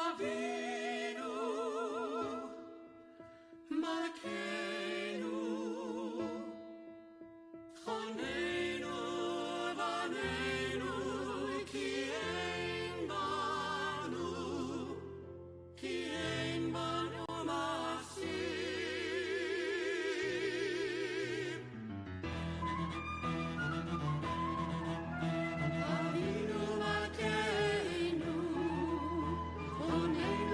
Avinu Malkeinu, Onenu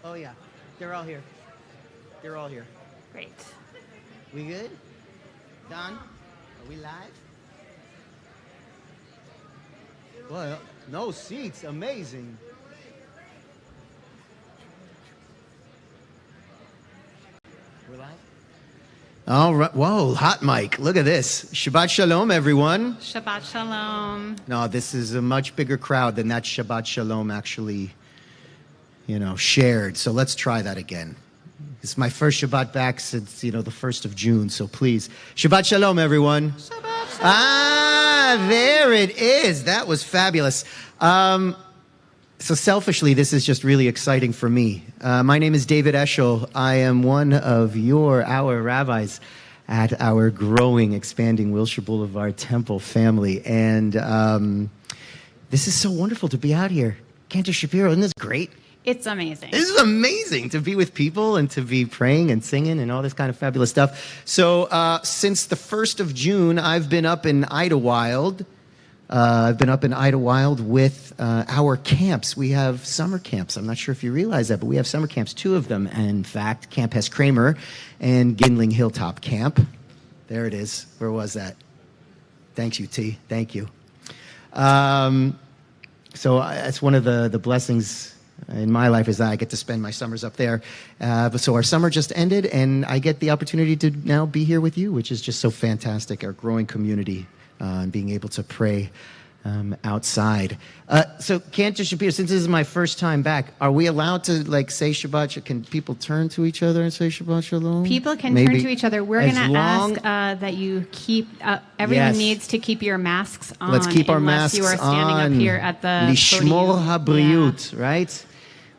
Oh, yeah. They're all here. They're all here. Great. We good? Don? Are we live? Well, no seats. Amazing. We're live? All right. Whoa, hot mic. Look at this. Shabbat Shalom, everyone. Shabbat Shalom. No, this is a much bigger crowd than that Shabbat Shalom actually, shared. So let's try that again. It's my first Shabbat back since, the 1st of June. So please, Shabbat Shalom, everyone. Shabbat Shalom. Ah, there it is. That was fabulous. So selfishly, this is just really exciting for me. My name is David Eshel. I am one of our rabbis at our growing, expanding Wilshire Boulevard Temple family. And this is so wonderful to be out here. Cantor Shapiro, isn't this great? It's amazing. This is amazing to be with people and to be praying and singing and all this kind of fabulous stuff. So since the 1st of June, I've been up in Idlewild. I've been up in Idlewild with our camps. We have summer camps. I'm not sure if you realize that, but we have summer camps, 2 of them, in fact, Camp Hess Kramer and Gindling Hilltop Camp. There it is. Where was that? Thanks, you, T. Thank you. So that's one of the blessings in my life is that I get to spend my summers up there. So our summer just ended, and I get the opportunity to now be here with you, which is just so fantastic, our growing community. And being able to pray outside. So, Cantor Shapiro, since this is my first time back, are we allowed to say Shabbat? Can people turn to each other and say Shabbat Shalom? People can turn to each other. We're going to ask that you keep, everyone needs to keep your masks on. Let's keep our masks on. Unless you are standing up here at the Lishmor podium. habriyut, right?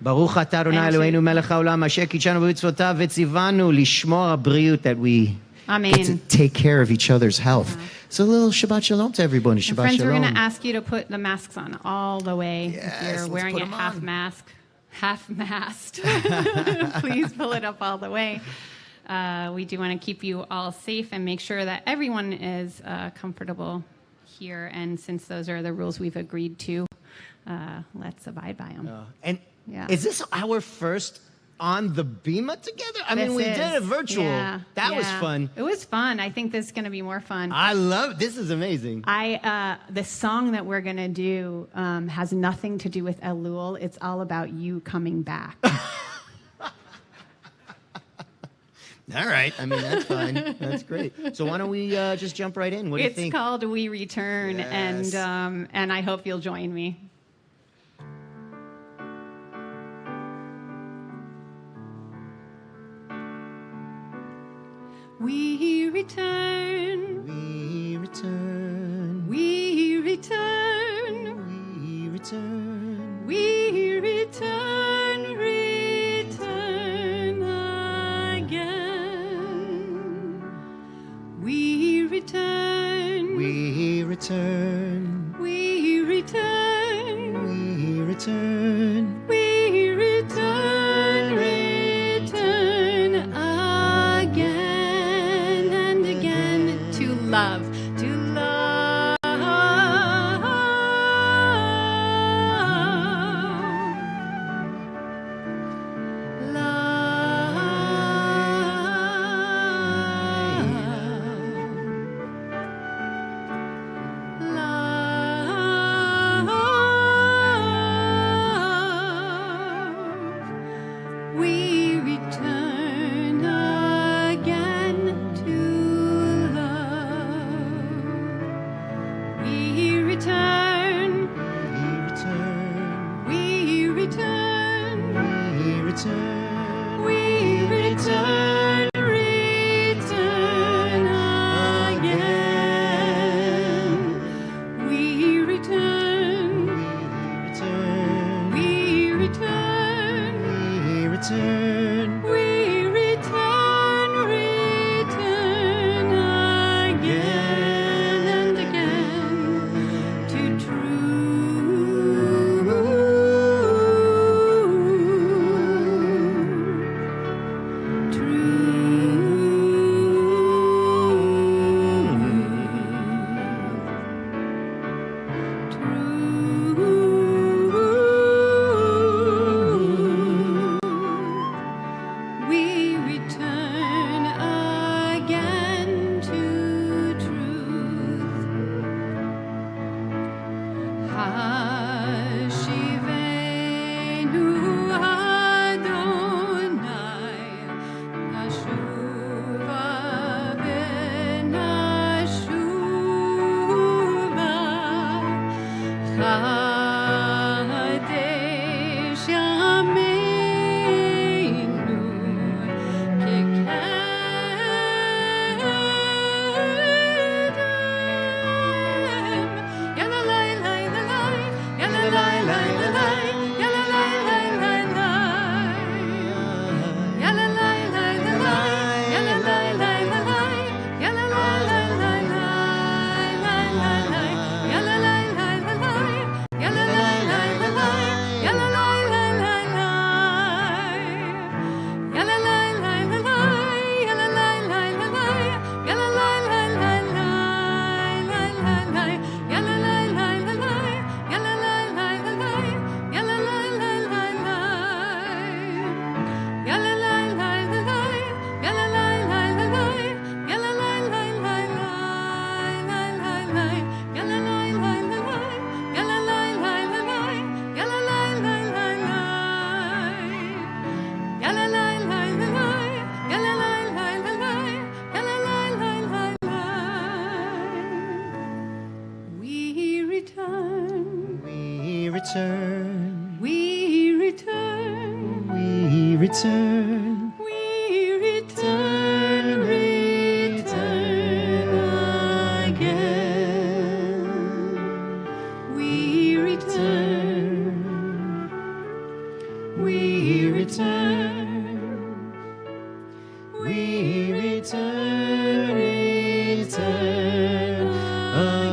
Baruch atah Adonai Eloheinu melech haolam asher kitshanu b'mitzvotav v'tzivanu lishmor habriyut, that we get to take care of each other's health. So a little Shabbat Shalom to everybody. Shabbat friends, Shalom. We're going to ask you to put the masks on all the way. Yes, if you're wearing a half-mast, please pull it up all the way. We do want to keep you all safe and make sure that everyone is comfortable here. And since those are the rules we've agreed to, let's abide by them. Is this our first on the Bima together? I mean, we did it virtual. Yeah, that was fun. It was fun. I think this is going to be more fun. I love this. Is amazing. The song that we're going to do has nothing to do with Elul. It's all about you coming back. All right. I mean, that's fine. That's great. So why don't we just jump right in? What do you think? It's called We Return, yes. and I hope you'll join me. We return. We return. We return. We return. We return. Return again. We return. We return. We return. We return. We return. Return again and again to love, to love. We return again to love. return. We return. We return. We return. Return again. We return. We return. We return. Return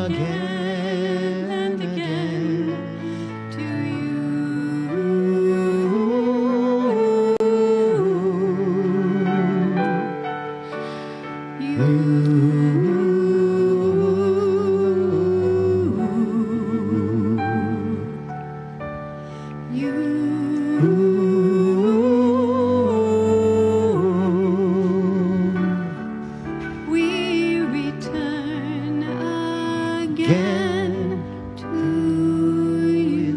again and again to we return again to you.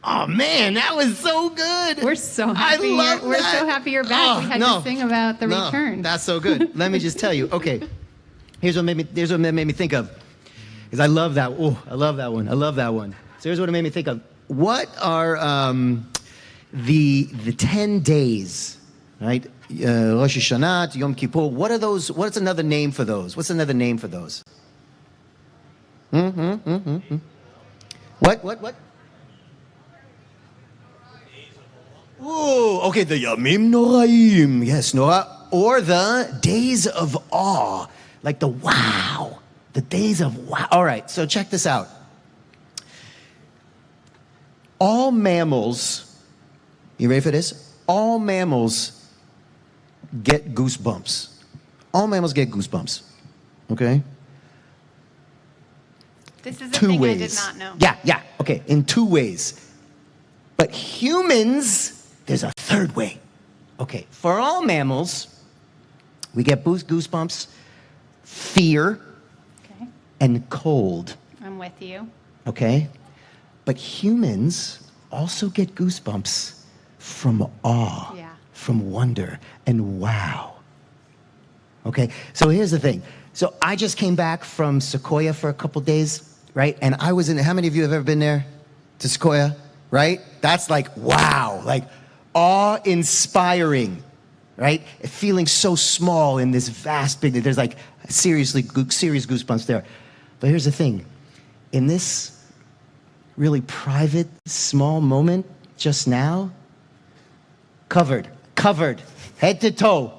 Oh man, that was so good. We're so I happy. love We're that. so happy you're back. Oh, We had no. to sing about the No, return. That's so good. Let me just tell you. Okay, here's what that made me think of. Because I love that. Oh, I love that one. I love that one. So here's what it made me think of. What are the 10 days, right? Rosh Hashanah, Yom Kippur. What are those? What's another name for those? What's another name for those? What? Oh, okay, the Yamim Noraim. Yes, Nora. Or the days of awe. Like the wow. The days of wow. All right, so check this out. All mammals, you ready for this? All mammals get goosebumps. All mammals get goosebumps. Okay? This is a Two thing ways. I did not know. Yeah. Okay, in 2 ways. But humans, there's a third way. Okay, for all mammals, we get goosebumps, fear, Okay, and cold. I'm with you. Okay? But humans also get goosebumps from awe, Yeah. from wonder, and wow. Okay? So here's the thing. So I just came back from Sequoia for a couple days, right? And I was in, how many of you have ever been there to Sequoia, right? That's like, wow, like awe-inspiring, right? Feeling so small in this vast big, there's like serious goosebumps there. But here's the thing. In this really private, small moment just now, covered, head to toe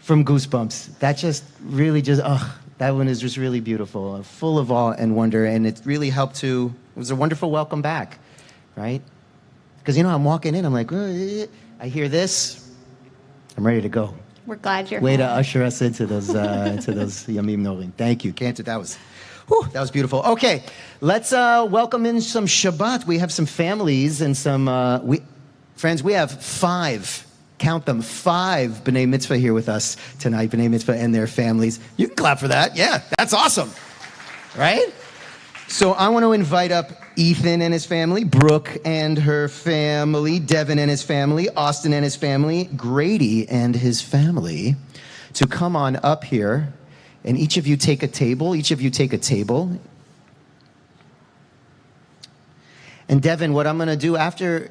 from goosebumps. That just really that one is just really beautiful, full of awe and wonder, and it really helped it was a wonderful welcome back, right? Because, I'm walking in, I'm like, I hear this, I'm ready to go. We're glad you're Way to home. usher us into those Yamim Norim. Thank you, Cantor. That was beautiful. Okay, let's welcome in some Shabbat. We have some families and some friends. We have 5. Count them, 5 B'nai Mitzvah here with us tonight. B'nai Mitzvah and their families. You can clap for that. Yeah, that's awesome, right? So I want to invite up Ethan and his family, Brooke and her family, Devin and his family, Austin and his family, Grady and his family to come on up here, and each of you take a table. And Devin, what I'm going to do after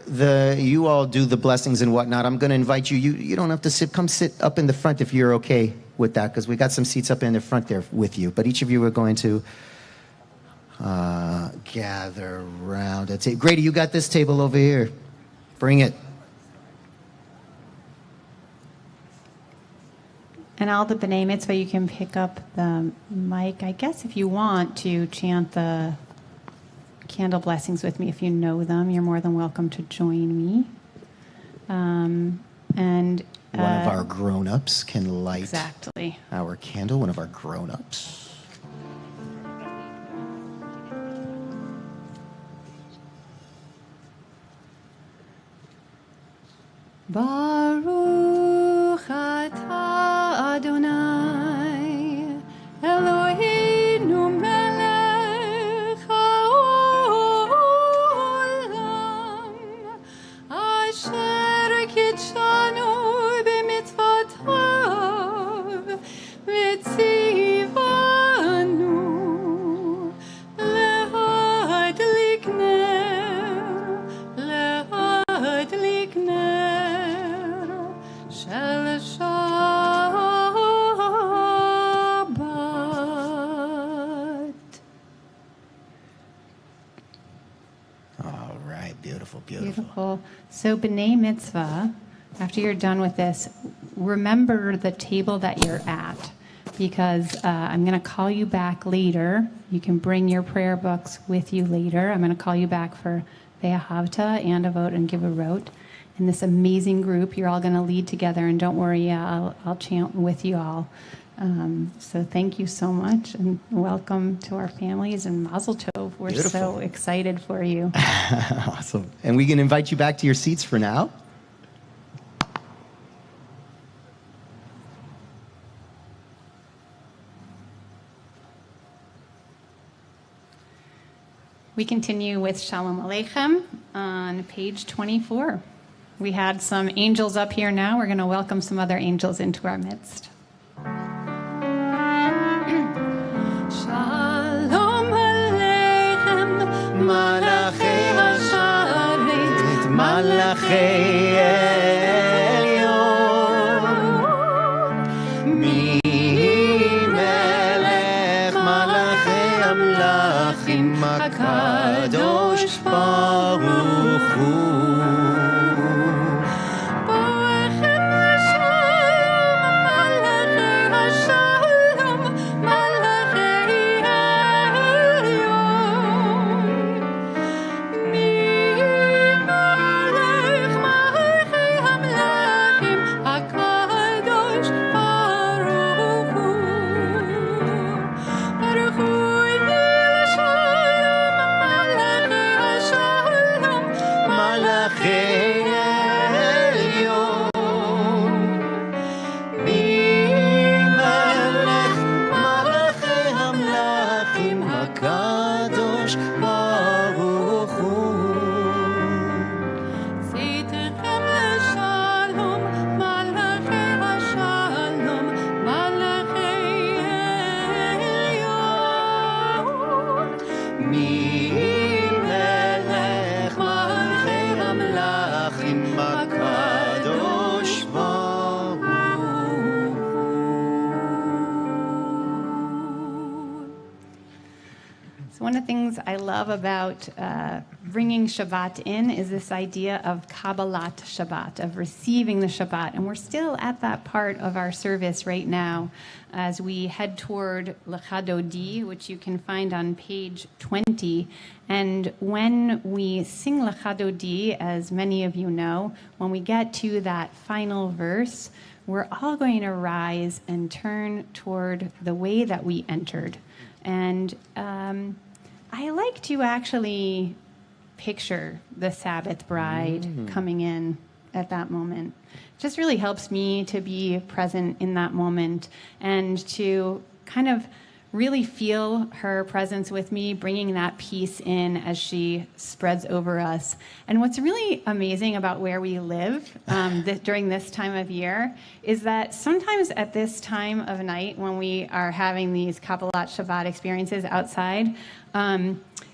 you all do the blessings and whatnot, I'm going to invite you. You don't have to sit. Come sit up in the front if you're okay with that, because we got some seats up in the front there with you. But each of you are going to gather around a table. Grady, you got this table over here. Bring it. And all the B'nai Mitzvah, you can pick up the mic. I guess if you want to chant the candle blessings with me, if you know them, you're more than welcome to join me. And one of our grown-ups can light exactly our candle. One of our grown-ups. Baruch atah Adonai Eloheinu melech haolam asher kitshanu b'mitzvotav v'tzivanu lehadlik ner Shel Shabbat. All right, beautiful. Beautiful. So B'nai Mitzvah, after you're done with this, remember the table that you're at, because I'm going to call you back later. You can bring your prayer books with you later. I'm going to call you back for Ve'ahavta and a vote and give a rote. In this amazing group, you're all going to lead together, and don't worry, I'll chant with you all. So thank you so much, and welcome to our families, and Mazel Tov. We're Beautiful. so excited for you. Awesome. And we can invite you back to your seats for now. We continue with Shalom Aleichem on page 24. We had some angels up here now. We're going to welcome some other angels into our midst. Shalom Aleichem, Malachei Hasharet, Malachei Elyon, Mi Melech Malachei Amlachim, HaKadosh Baruch Hu. One of the things I love about bringing Shabbat in is this idea of Kabbalat Shabbat, of receiving the Shabbat. And we're still at that part of our service right now as we head toward Lecha Dodi, which you can find on page 20. And when we sing Lecha Dodi, as many of you know, when we get to that final verse, we're all going to rise and turn toward the way that we entered. And I like to actually picture the Sabbath bride coming in at that moment. It just really helps me to be present in that moment and to kind of really feel her presence with me, bringing that peace in as she spreads over us. And what's really amazing about where we live during this time of year is that sometimes at this time of night when we are having these Kabbalat Shabbat experiences outside,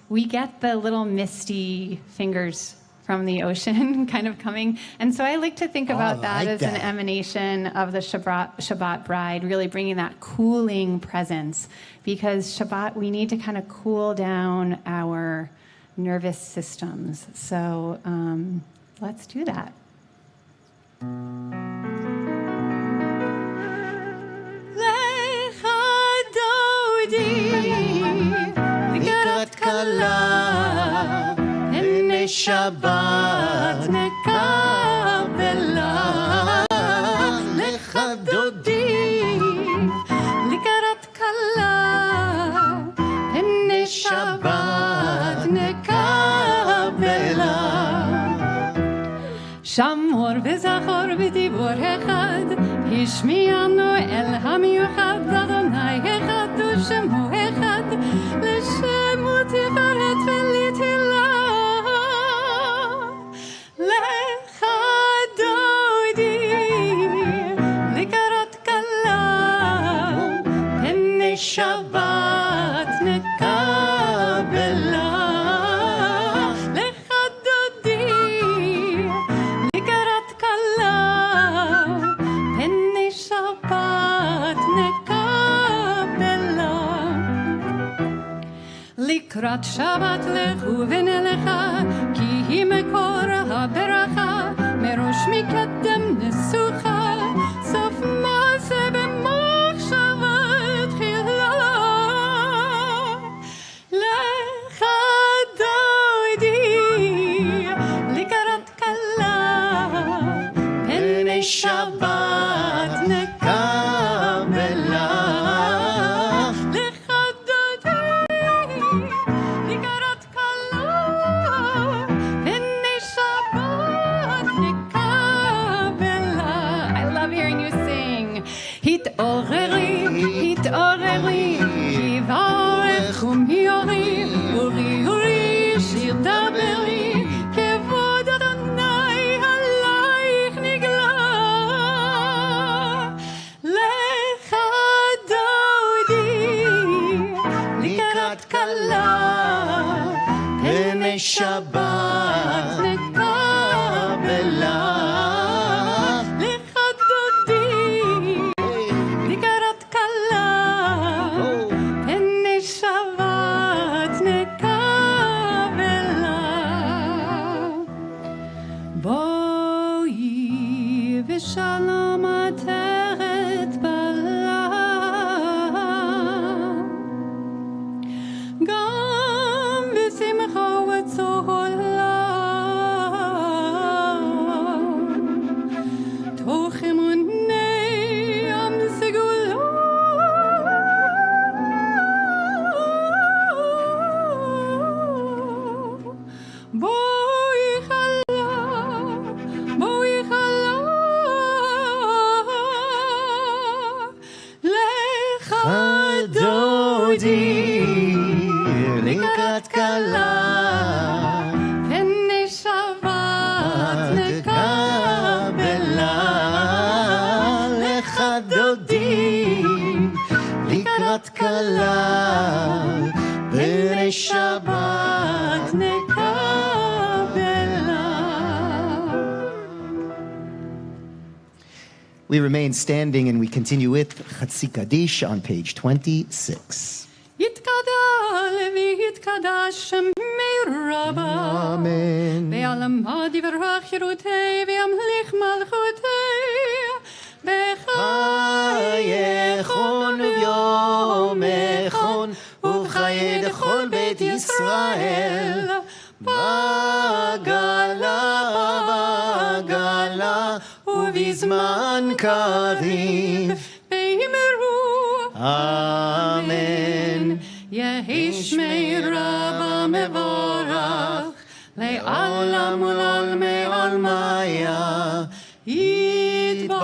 we get the little misty fingers from the ocean kind of coming. And so I like to think about that as an emanation of the Shabbat bride, really bringing that cooling presence. Because Shabbat, we need to kind of cool down our nervous systems. So let's do that. Shabbat nekabela lecha dodi likarat kala ene Shabbat nekabela Shamor v'zachor v'dibor echad Hishmianu el hamiuchad Adonai echad u'shemu echad L'shemu tifaret v'litila Shabbat nekabela lecha dodi likarat kala pene Shabbat nekabela Likrat Shabbat lechu v'nelecha ki hi mekor ha'beracha merosh mikadem nesucha sof ma'aseh b'machshava Shabbat nekabela lecha dodi likarat kala pene Shabbat nekabela. I love hearing you sing. Hit'oreri, hit'oreri, yivarech u'miori, uri uri, shir daberi, kevod Adonai alayich nigla. Lecha dodi, likarat kala, pene Shabbat nekabela Shalom ateret bala Gam v'simcha v'tzola Toch emunei am segula Boi chala dodi likarat kala pene Shabbat nekabela lecha dodi likarat kala pene Shabbat nekabela. We remain standing and we continue with Chatzi Kaddish on page 26. Yitkada levi yitkada shemei Rabba Amen. Ve'alamad yivarach Yerutei ve'amlich malchutei B'chayechon u'vyomechon u'b'chaye dechol Beit Yisrael Bagala ובזמן קריב אמן. יהי שמי רבה מבורך לעולם ולעולמי עולמיה יתברך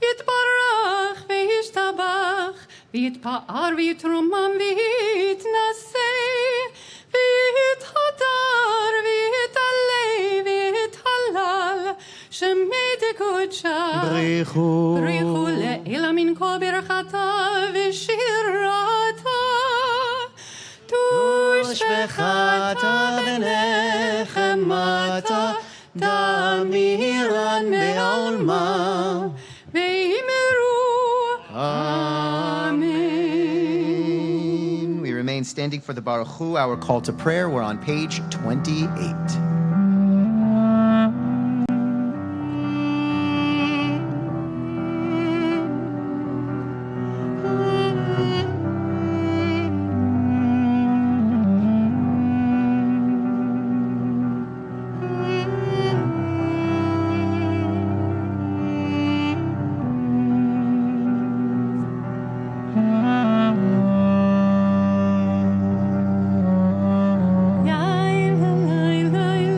יתברך וישתבח ויתפאר ויתרומם ויתנשא ויתהדר ויתעלה ויתהלל שמי דקודשה בריחו בריחו לאלה מן כל ברכתה ושירתה תושבחתה ונחמתה דמירן בעולמה ואמרו Amen. We remain standing for the Baruch Hu, our call to prayer. We're on page 28. Yael,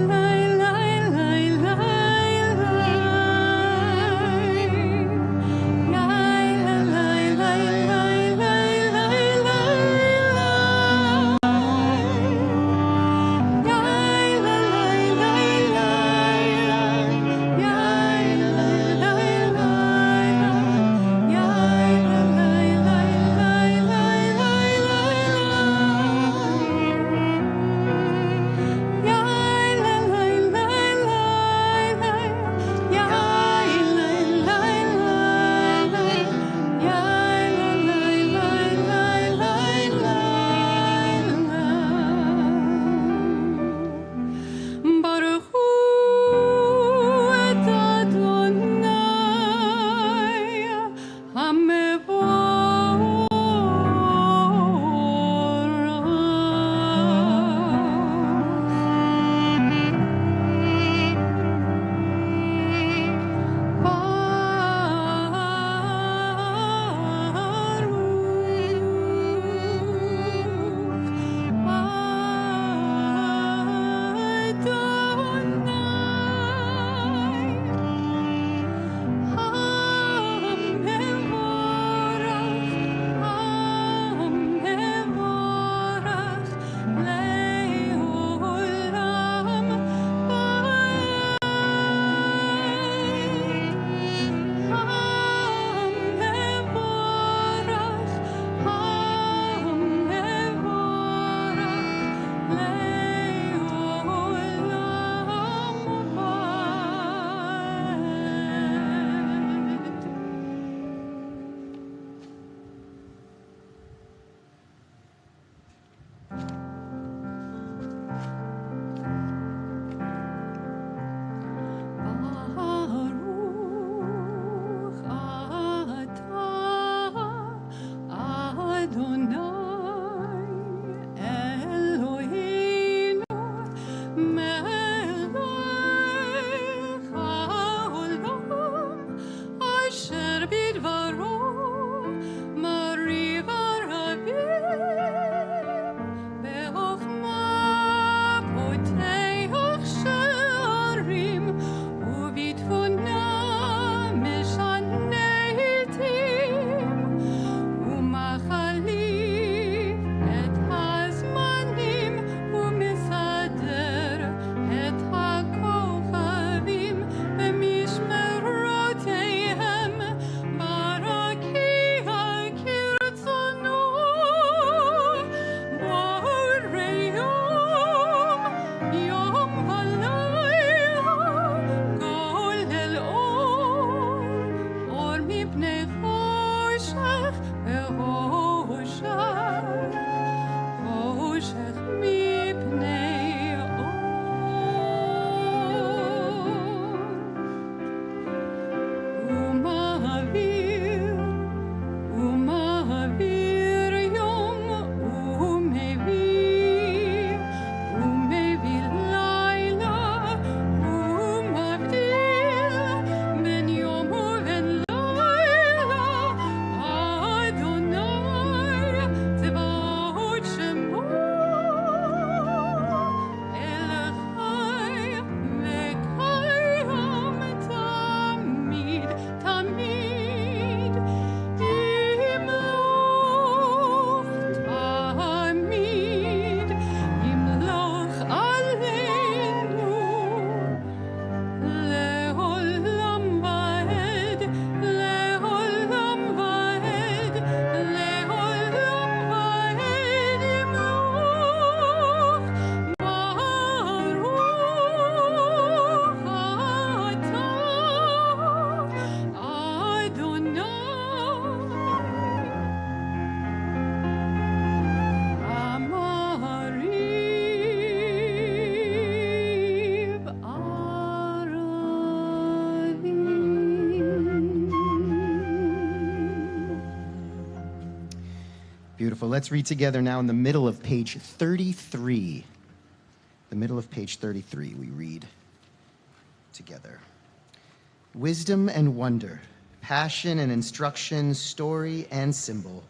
Beautiful. Let's read together now in the middle of page 33. The middle of page 33, we read together. Wisdom and wonder, passion and instruction, story and symbol.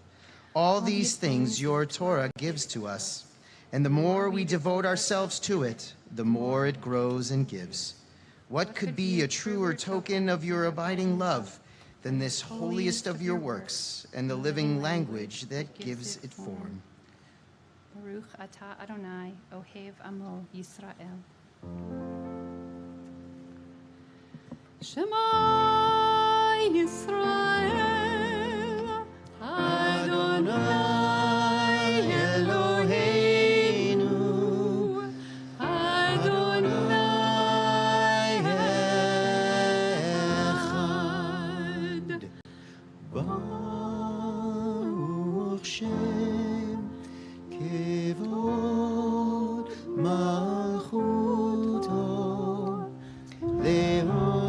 All these things your Torah gives to us. And the more we devote ourselves to it, the more it grows and gives. What could be a truer token of your abiding love than this holiest of your works and the living language that gives it form? Baruch atah Adonai, Ohev Amo Yisrael. Shema Yisrael, Adonai Eloheinu, Adonai Echad. Baruch Shem Kevod Malchuto Le'olam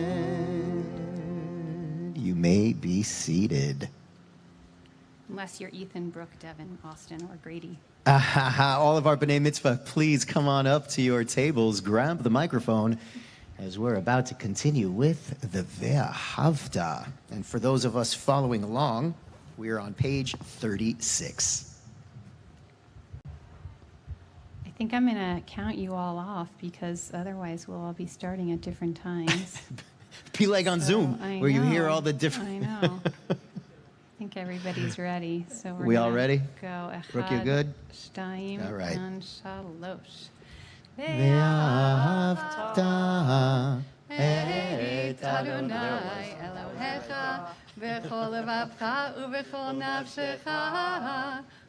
Va'ed. You may be seated. Unless you're Ethan, Brooke, Devin, Austin, or Grady. All of our B'nai Mitzvah, please come on up to your tables, grab the microphone, as we're about to continue with the Ve'ahavta. And for those of us following along, we are on page 36. I think I'm going to count you all off because otherwise we'll all be starting at different times. Be like on Zoom, I where you hear know, all the different... I know. I think everybody's ready. So We all gonna ready? Go Brooke, you good? Shtayim, All right. and Shalosh. Ve'ahavta את אדוני אלוהיך בכל לבבך ובכל נפשך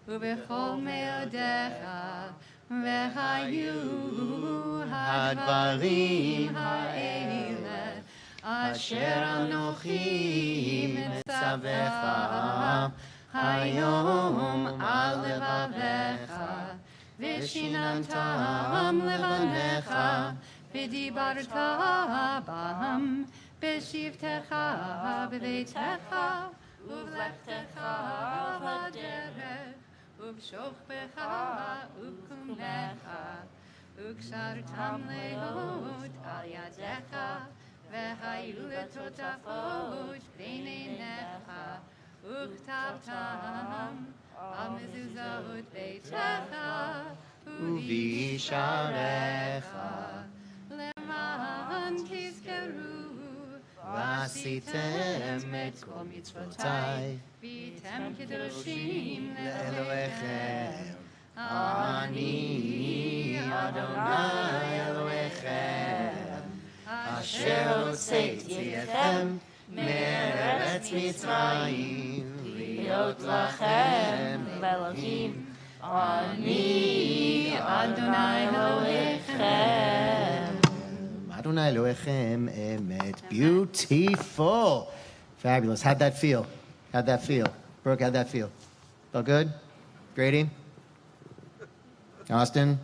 ובכל מאודיך והיו הדברים האלה אשר אנוכי מצווך היום על לבביך ושיננתם לבניך ודיברת בם בשבתך בביתך ובלכתך בדרך ובשוכבך ובקומך וקשרתם להיות על ידיך והיו לטוטפות בין עיניך וכתבתם על מזוזות ביתך ובשעריך למען תזכרו ועשיתם את כל מצוותיי והייתם קדושים לאלוהיכם. אני אדוני אלוהיכם, אשר הוצאתי אתכם מארץ מצרים, להיות לכם לאלוהים. אני אדוני אלוהיכם. Adonai Elohechem emet. Beautiful. Fabulous. How'd that feel? How'd that feel? Brooke, how'd that feel? Felt good? Grady? Austin?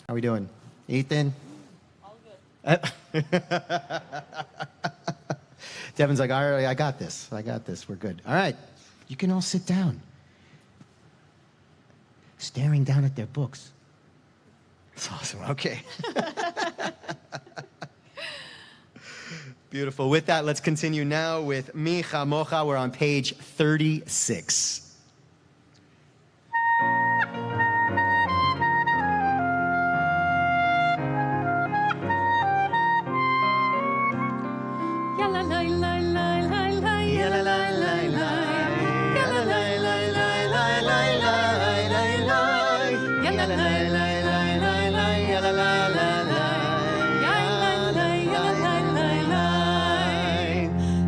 How we doing? Ethan? All good. Devin's like, all right, I got this. We're good. All right. You can all sit down. Staring down at their books. It's awesome. Okay. Beautiful. With that, let's continue now with Mi Chamocha. We're on page 36.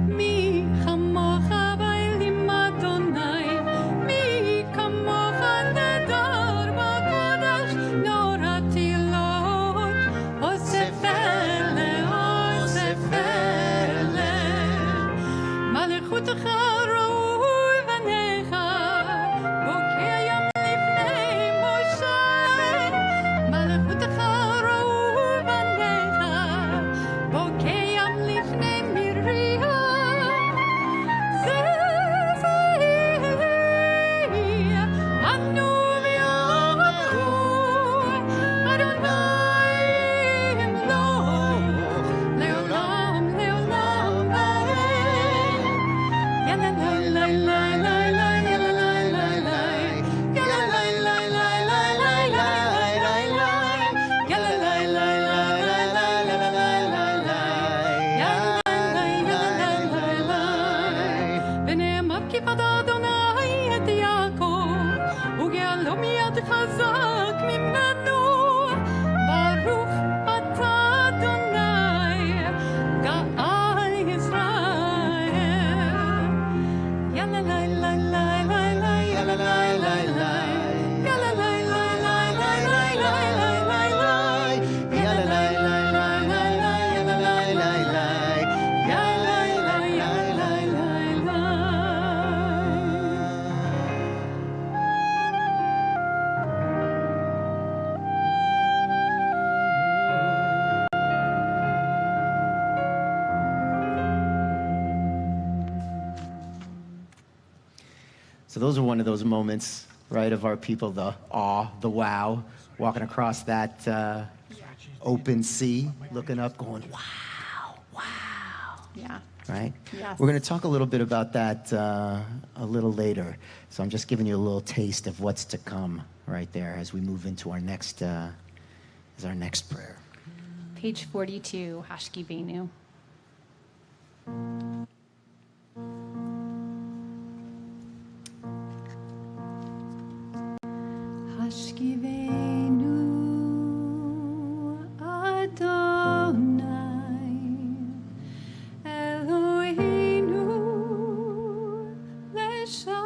מי כמוך באלים אדוני So those are one of those moments, right, of our people, the awe, the wow, walking across that open sea, looking up, going, wow, wow. Yeah. Right? Yes. We're going to talk a little bit about that a little later. So I'm just giving you a little taste of what's to come right there as we move into our next prayer. Page 42, Hashki Venu. Hashkivenu Adonai Eloheinu Leshalom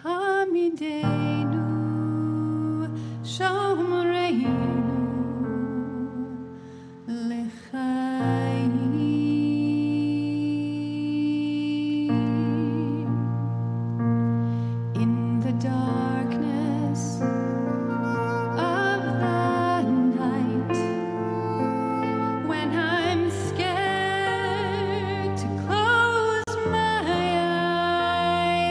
Hamidenu Shomreinu Lechayim. In the darkness of the night, when I'm scared to close my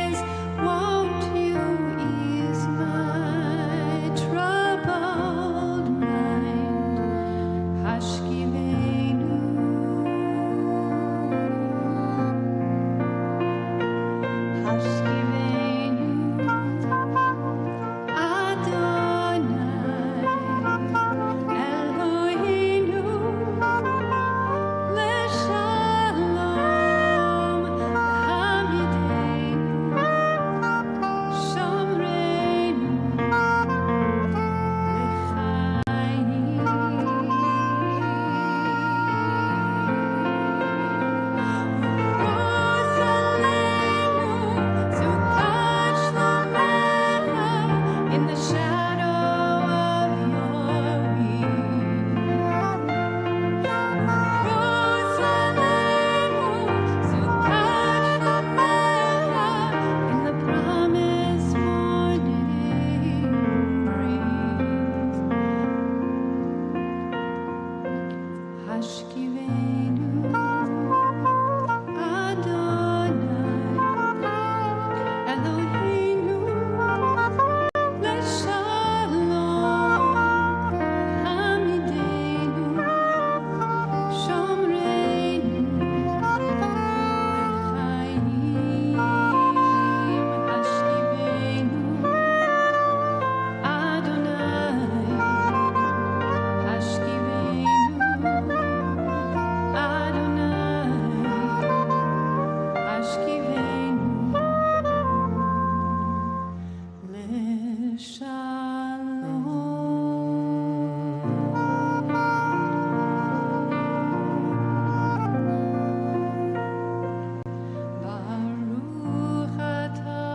eyes, won't you ease my troubled mind? Hashkivenu, Hashkivenu, Adonai, Eloheinu, Leshalom, Hamidenu, Shomreinu, in the shadow of your wings. In the promise morning brings. Hashkivenu Adonai Eloheinu Leshalom Hamidenu Shomreinu Lechayim. Hashkivenu Adonai Hashkivenu Adonai Hashkivenu Baruch atah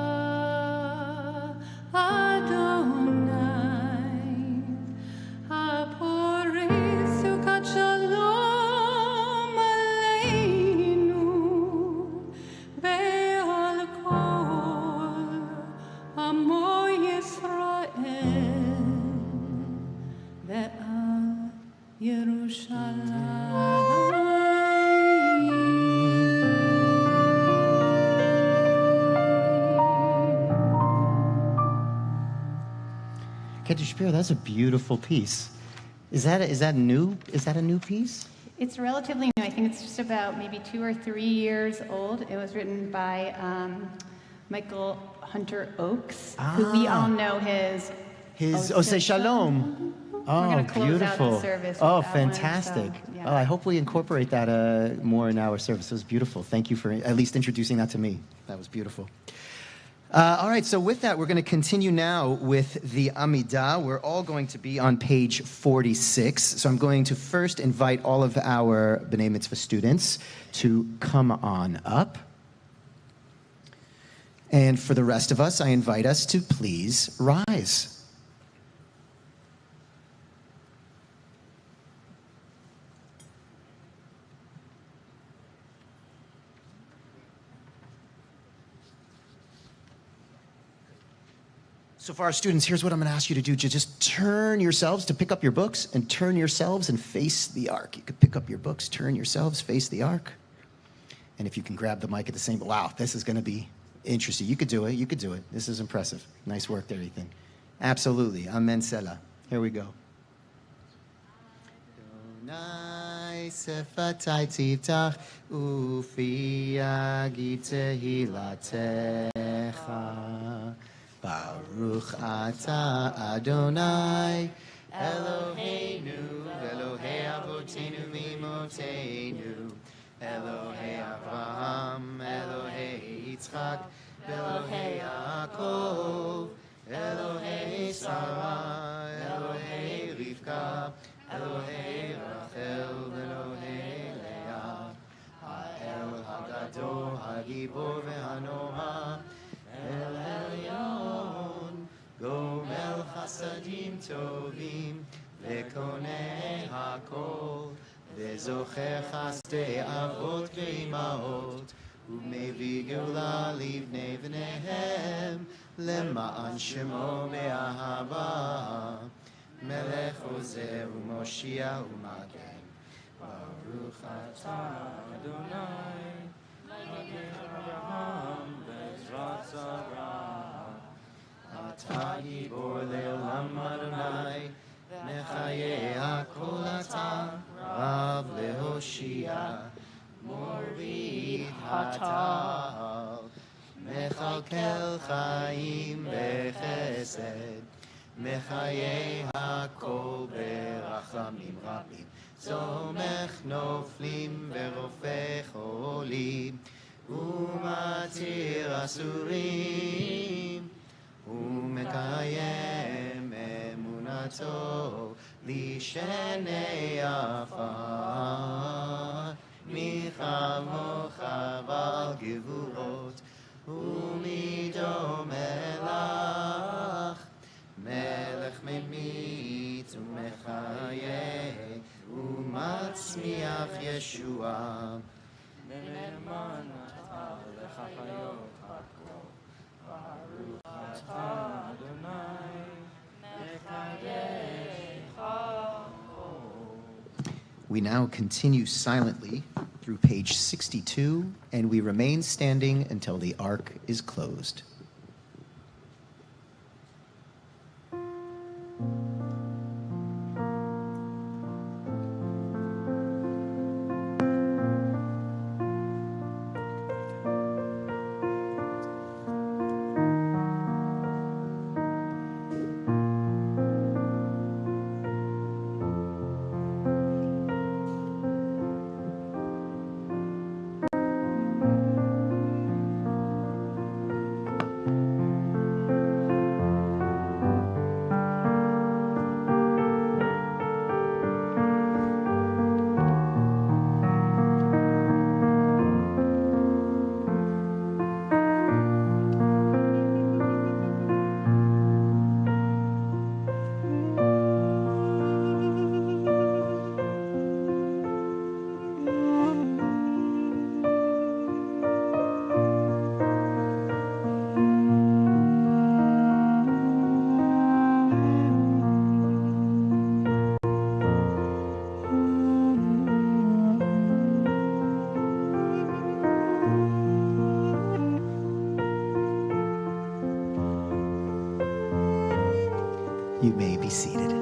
Adonai Haporei sukat shalom aleinu ve'al kol amo Yisrael ve'al Yerushalayim. Spencer-Shapiro, that's a beautiful piece. Is that new? Is that a new piece? It's relatively new. I think it's just about maybe 2 or 3 years old. It was written by Michael Hunter Oakes, who we all know his Oseh Shalom. Oh, gonna close out the beautiful. service with Oh, that one, fantastic. so, yeah. Oh, I hope we incorporate that more in our service. It was beautiful. Thank you for at least introducing that to me. That was beautiful. All right, so with that, we're going to continue now with the Amidah. We're all going to be on page 46. So I'm going to first invite all of our B'nai Mitzvah students to come on up. And for the rest of us, I invite us to please rise. So for our students, here's what I'm going to ask you to do. Just turn yourselves to pick up your books and turn yourselves and face the ark. You could pick up your books, turn yourselves, face the ark. And if you can grab the mic at the same, wow, this is going to be interesting. You could do it. You could do it. This is impressive. Nice work there, Ethan. Absolutely. Amen Selah. Here we go. Adonai sefatai tiftach ufi yagid tehilatecha. Baruch ata Adonai Eloheinu Elohei Avotenu V'Imotenu Elohei Avraham Elohei Yitzchak Elohei Yaakov Elohei Sarah Elohei Rivka Elohei Rachel Elohei Leah Ha'el Hagadol Hagibor Ve'Hanoah El Elyon Gomel Chasadim Tovim Vekonei Hakol Vezocher Chasdei Avot Ve'Imaot Umevi Geula Livnei V'nehem Lema'an Shemo Be'ahava Melech Ozer U'Moshiach U'Magen Baruch Atah Adonai Magen Abraham Bezrat Zara Atah Gibor Le'olam Adonai Mechaye HaKol Atah Rav Lehoshia Morid Hatal Mechalkel Chaim Bechesed Mechaye HaKol Berachamim Rabim Zomech Noflim Verofeh Cholim Umatir Asurim Umekayem Emunato Lishenei Afar Michal Mochav Gevurot Umido Melach Melech Memit Umechayeh Umatzmiach Yeshua Ne'eman Atah Lechachayot Hakol Baruch Atah Adonai Mekadecha. We now continue silently through page 62, and we remain standing until the ark is closed. You may be seated.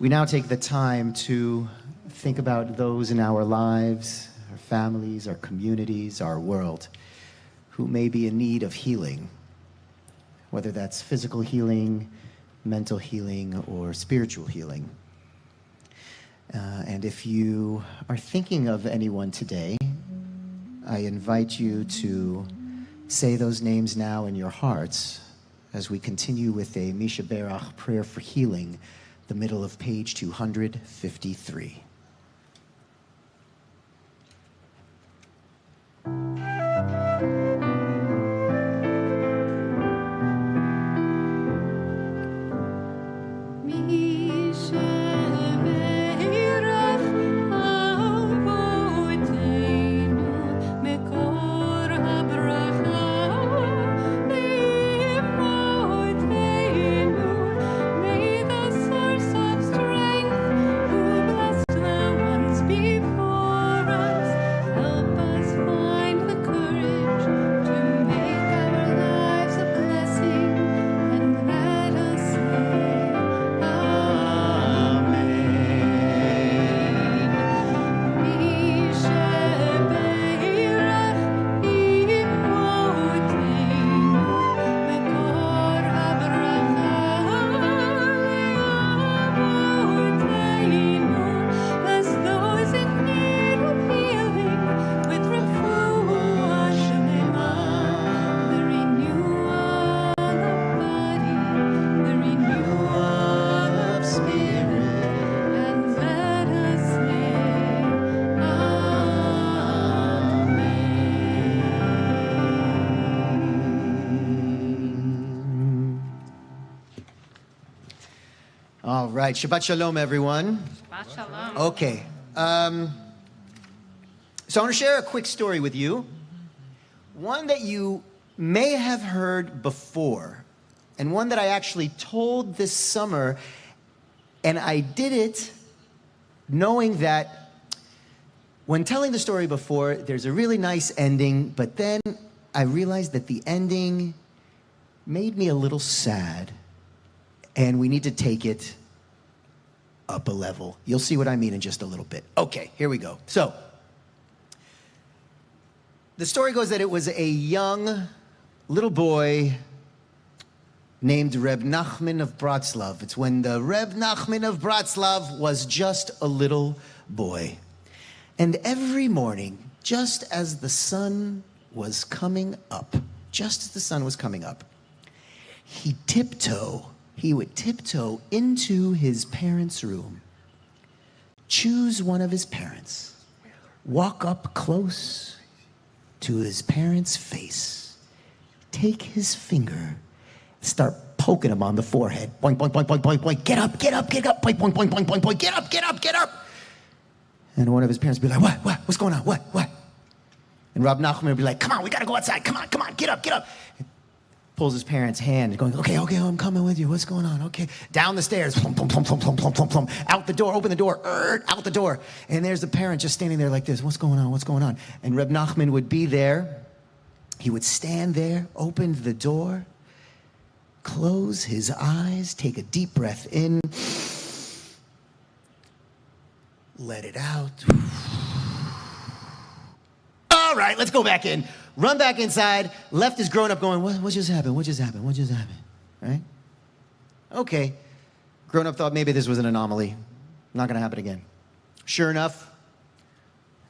We now take the time to think about those in our lives, our families, our communities, our world, who may be in need of healing, whether that's physical healing, mental healing, or spiritual healing. And if you are thinking of anyone today, I invite you to say those names now in your hearts as we continue with a Misha Berach prayer for healing, the middle of page 253. All right, Shabbat Shalom, everyone. Shabbat Shalom. Okay. So I want to share a quick story with you. One that you may have heard before, and one that I actually told this summer, and I did it knowing that when telling the story before, there's a really nice ending, but then I realized that the ending made me a little sad, and we need to take it up a level. You'll see what I mean in just a little bit. Okay, here we go. So, the story goes that it was a young little boy named Reb Nachman of Bratslav. It's when the Reb Nachman of Bratslav was just a little boy. And every morning, just as the sun was coming up, he would tiptoe into his parents' room, choose one of his parents, walk up close to his parents' face, take his finger, start poking him on the forehead. Boink, boink, boink, boink, boink, boink. Get up, get up, get up. Boink, boink, boink, boink, boink, boink. Get up, get up, get up. And one of his parents would be like, what? What's going on? What? And Rab Nachman would be like, come on, we got to go outside. Come on, get up. And pulls his parents' hand, going, okay, I'm coming with you. What's going on? Okay. Down the stairs. Plum, plum, plum, plum, plum, plum, plum, plum. Out the door, open the door. Out the door. And there's the parent just standing there like this. What's going on? And Reb Nachman would be there. He would stand there, open the door, close his eyes, take a deep breath in, let it out. All right, let's go back in. Run back inside, left his grown-up going, what just happened? Right? Okay. Grown-up thought maybe this was an anomaly. Not going to happen again. Sure enough,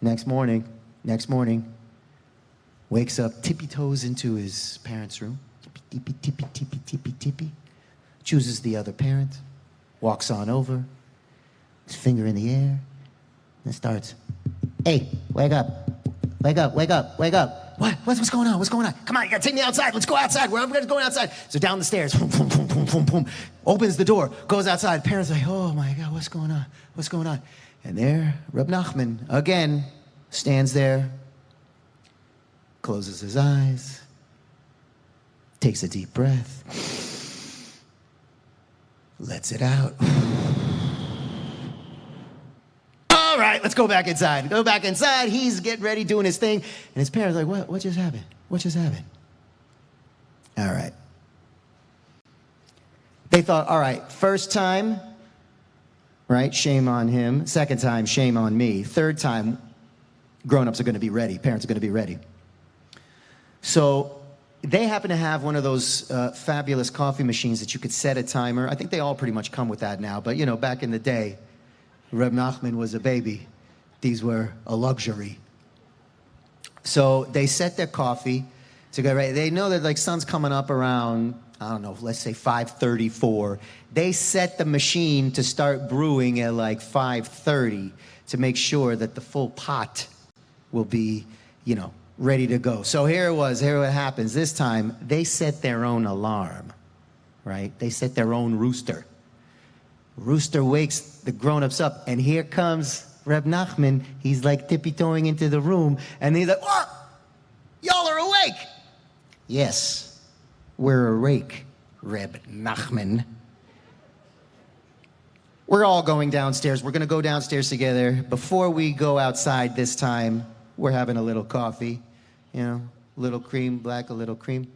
next morning, wakes up, tippy-toes into his parents' room. Tippy. Chooses the other parent, walks on over, his finger in the air, and starts, hey, wake up. What? What's going on? Come on, you gotta take me outside. Let's go outside. We're going outside. So down the stairs, boom. Opens the door, goes outside. Parents are like, oh my God, what's going on? And there, Reb Nachman, again, stands there, closes his eyes, takes a deep breath, lets it out. All right, let's go back inside. He's getting ready, doing his thing. And his parents are like, what just happened? All right. They thought, all right, first time, right, shame on him. Second time, shame on me. Third time, grown-ups are going to be ready. Parents are going to be ready. So they happen to have one of those fabulous coffee machines that you could set a timer. I think they all pretty much come with that now. But, back in the day, Reb Nachman was a baby. These were a luxury. So they set their coffee to get ready. They know that sun's coming up around, I don't know, let's say 5:34. They set the machine to start brewing at 5:30 to make sure that the full pot will be, ready to go. So here what happens. This time, they set their own alarm, right? They set their own rooster. Rooster wakes the grown-ups up, and here comes Reb Nachman. He's tippy-toeing into the room, and he's like, what? Y'all are awake? Yes, we're awake, Reb Nachman. We're all going downstairs. We're going to go downstairs together. Before we go outside this time, we're having a little coffee, little cream, black, a little cream.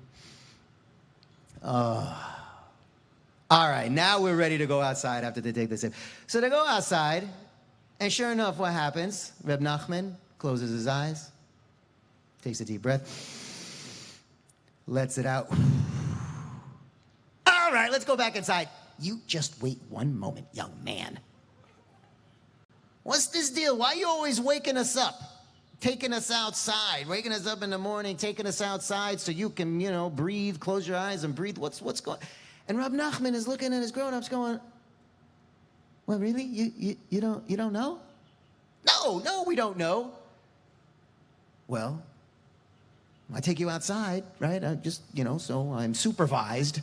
All right, now we're ready to go outside after they take the sip. So they go outside, and sure enough, what happens? Reb Nachman closes his eyes, takes a deep breath, lets it out. All right, let's go back inside. You just wait one moment, young man. What's this deal? Why are you always waking us up? Taking us outside, waking us up in the morning, taking us outside so you can, breathe, close your eyes and breathe. What's going on? And Rab Nachman is looking at his grown-ups going, well, really? You don't know? No, we don't know. Well, I take you outside, right? I just, so I'm supervised.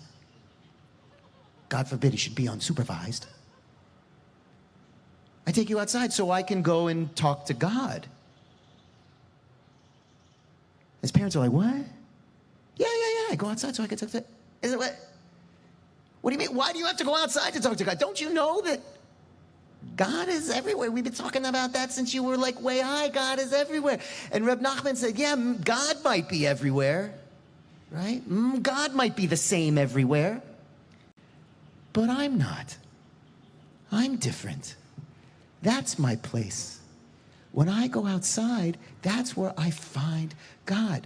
God forbid it should be unsupervised. I take you outside so I can go and talk to God. His parents are like, what? Yeah. I go outside so I can talk to... Is it what? What do you mean? Why do you have to go outside to talk to God? Don't you know that God is everywhere? We've been talking about that since you were like way high. God is everywhere. And Reb Nachman said, yeah, God might be everywhere, right? God might be the same everywhere. But I'm not. I'm different. That's my place. When I go outside, that's where I find God.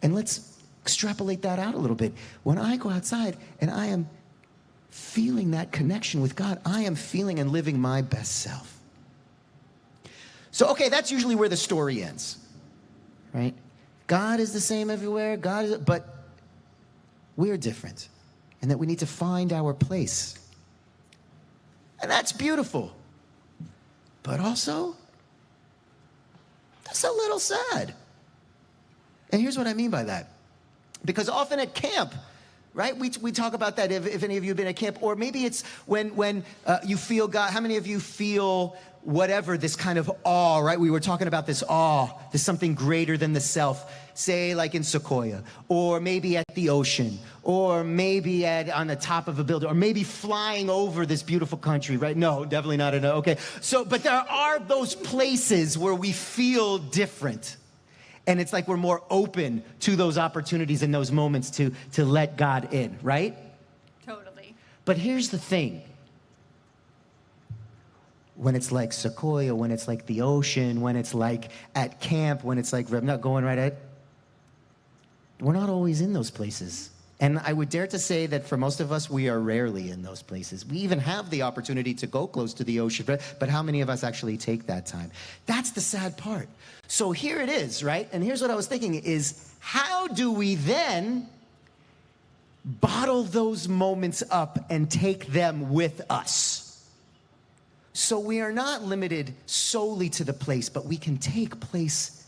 And let's extrapolate that out a little bit. When I go outside and I am feeling that connection with God, I am feeling and living my best self. So, okay, that's usually where the story ends, right? God is the same everywhere, but we're different, and that we need to find our place. And that's beautiful. But also, that's a little sad. And here's what I mean by that. Because often at camp, right? We talk about that if any of you have been at camp, or maybe it's when you feel God. How many of you feel whatever, this kind of awe, right? We were talking about this awe, this something greater than the self, say like in Sequoia, or maybe at the ocean, or maybe on the top of a building, or maybe flying over this beautiful country, right? No, definitely not. Okay. So, but there are those places where we feel different. And it's like we're more open to those opportunities and those moments to let God in, right? Totally. But here's the thing. When it's like Sequoia, when it's like the ocean, when it's like at camp, when it's like, I'm not going right at, we're not always in those places. And I would dare to say that for most of us, we are rarely in those places. We even have the opportunity to go close to the ocean, but how many of us actually take that time? That's the sad part. So here it is, right? And here's what I was thinking is, how do we then bottle those moments up and take them with us? So we are not limited solely to the place, but we can take place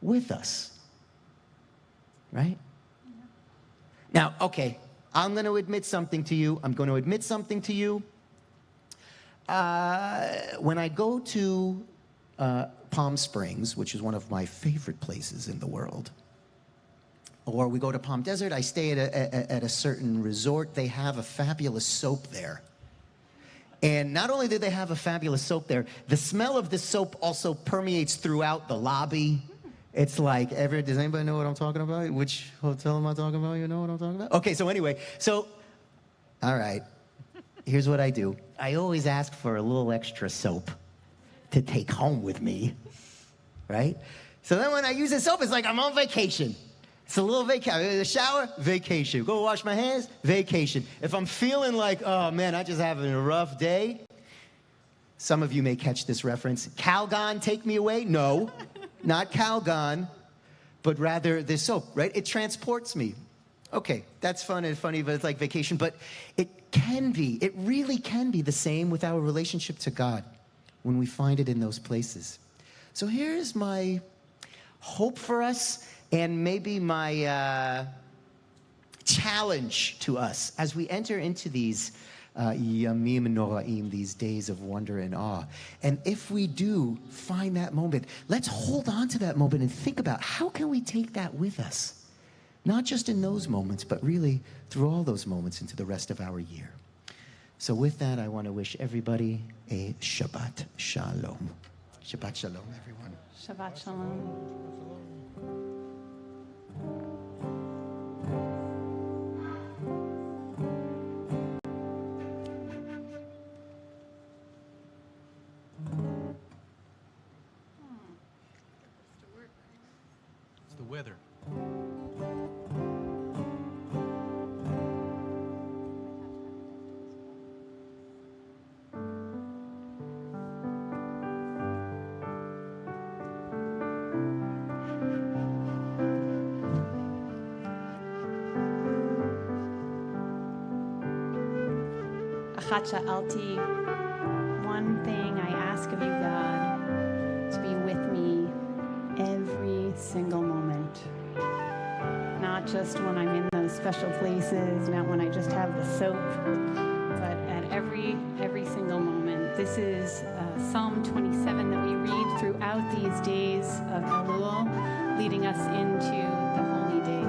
with us, right? Now, okay, I'm going to admit something to you. When I go to Palm Springs, which is one of my favorite places in the world, or we go to Palm Desert, I stay at a certain resort. They have a fabulous soap there. And not only do they have a fabulous soap there, the smell of the soap also permeates throughout the lobby. It's like, does anybody know what I'm talking about? Which hotel am I talking about? You know what I'm talking about? Okay, so anyway, all right, here's what I do. I always ask for a little extra soap to take home with me, right? So then when I use the soap, it's like I'm on vacation. It's a little vacation. A shower, vacation. Go wash my hands, vacation. If I'm feeling like, oh man, I just having a rough day, some of you may catch this reference. Calgon, take me away? No. Not Calgon, but rather this soap, right? It transports me. Okay, that's fun and funny, but it's like vacation. But it really can be the same with our relationship to God when we find it in those places. So here's my hope for us and maybe my challenge to us as we enter into these Yamim Noraim, these days of wonder and awe. And if we do find that moment, let's hold on to that moment and think about how can we take that with us? Not just in those moments, but really through all those moments into the rest of our year. So with that, I want to wish everybody a Shabbat Shalom. Shabbat Shalom, everyone. Shabbat Shalom. It's the weather. Achat Sha'alti, one thing I ask of you, God, to be with me every single moment. Not just when I'm in those special places, not when I just have the soap, but at every single moment. This is Psalm 27 that we read throughout these days of Elul. leading us into the holy days.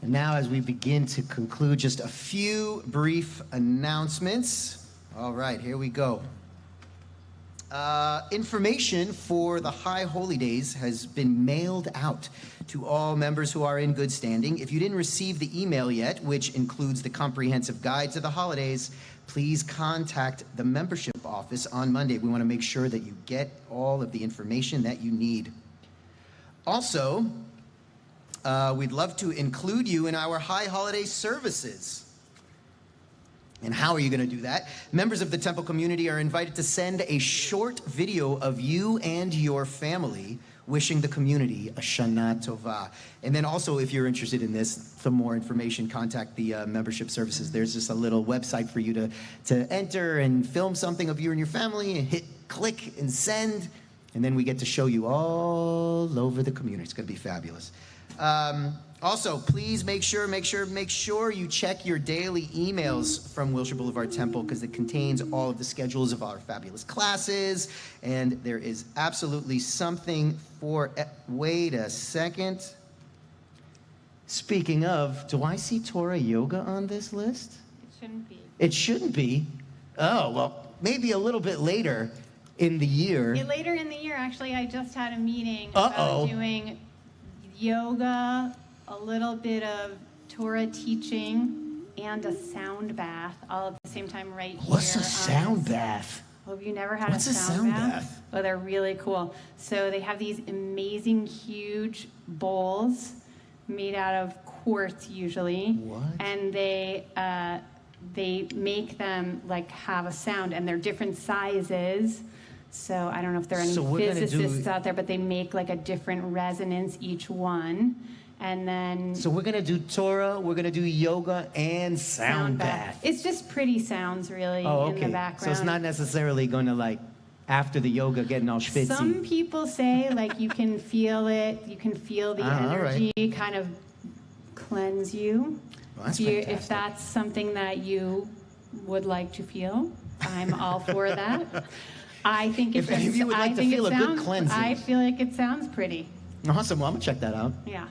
Now, as we begin to conclude, just a few brief announcements. All right, here we go. Information for the High Holy Days has been mailed out to all members who are in good standing. If you didn't receive the email yet, which includes the comprehensive guide to the holidays, please contact the membership office on Monday. We want to make sure that you get all of the information that you need. Also, we'd love to include you in our High Holiday services. And how are you going to do that? Members of the temple community are invited to send a short video of you and your family wishing the community a Shana Tova. And then also, if you're interested in this, some more information, contact the membership services. There's just a little website for you to enter and film something of you and your family and hit click and send. And then we get to show you all over the community. It's going to be fabulous. Also, please make sure you check your daily emails from Wilshire Boulevard Temple, because it contains all of the schedules of our fabulous classes, and there is absolutely something for... Wait a second. Speaking of, do I see Torah Yoga on this list? It shouldn't be. It shouldn't be? Oh, well, maybe a little bit later in the year. Later in the year, actually, I just had a meeting about doing yoga, a little bit of Torah teaching, and a sound bath all at the same time right here. What's a sound bath? Oh, have you never had a sound sound bath? bath? Oh, they're really cool. So they have these amazing, huge bowls made out of quartz usually. What? And they make them like have a sound, and they're different sizes. So I don't know if there are any So we're gonna physicists do- out there, but they make like a different resonance each one. And then So we're gonna do Torah, we're gonna do yoga, and sound bath. It's just pretty sounds really Oh, in okay. the background. So it's not necessarily gonna like after the yoga getting all schwitzy. Some people say like you can feel it, you can feel the Ah, all right. energy kind of cleanse you. Well, that's If fantastic. that's something that you would like to feel, I'm all for that. I think If any of you would like to feel a good cleansing. I feel like it sounds pretty. Awesome. Well, I'm gonna check that out. Yeah.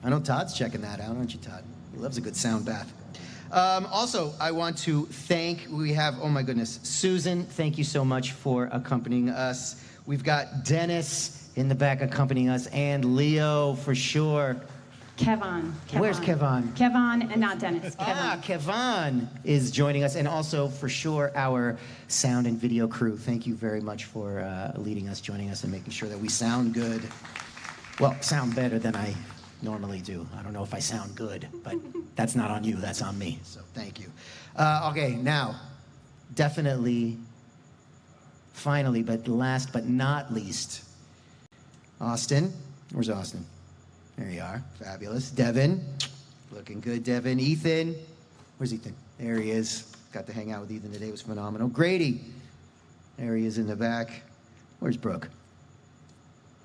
I know Todd's checking that out, aren't you, Todd? He loves a good sound bath. Also, I want to we have, oh my goodness, Susan, thank you so much for accompanying us. We've got Dennis in the back accompanying us, and Leo for sure. Kevon. Where's Kevon? Kevon and not Dennis. Kevon. Kevon is joining us, and also for sure our sound and video crew. Thank you very much for leading us, joining us, and making sure that we sound good. Well, sound better than I normally do. I don't know if I sound good, but that's not on you, that's on me. So thank you. Okay, now, definitely, finally, but last but not least, Austin. Where's Austin? There you are. Fabulous. Devin. Looking good, Devin. Ethan. Where's Ethan? There he is. Got to hang out with Ethan today. It was phenomenal. Grady. There he is in the back. Where's Brooke?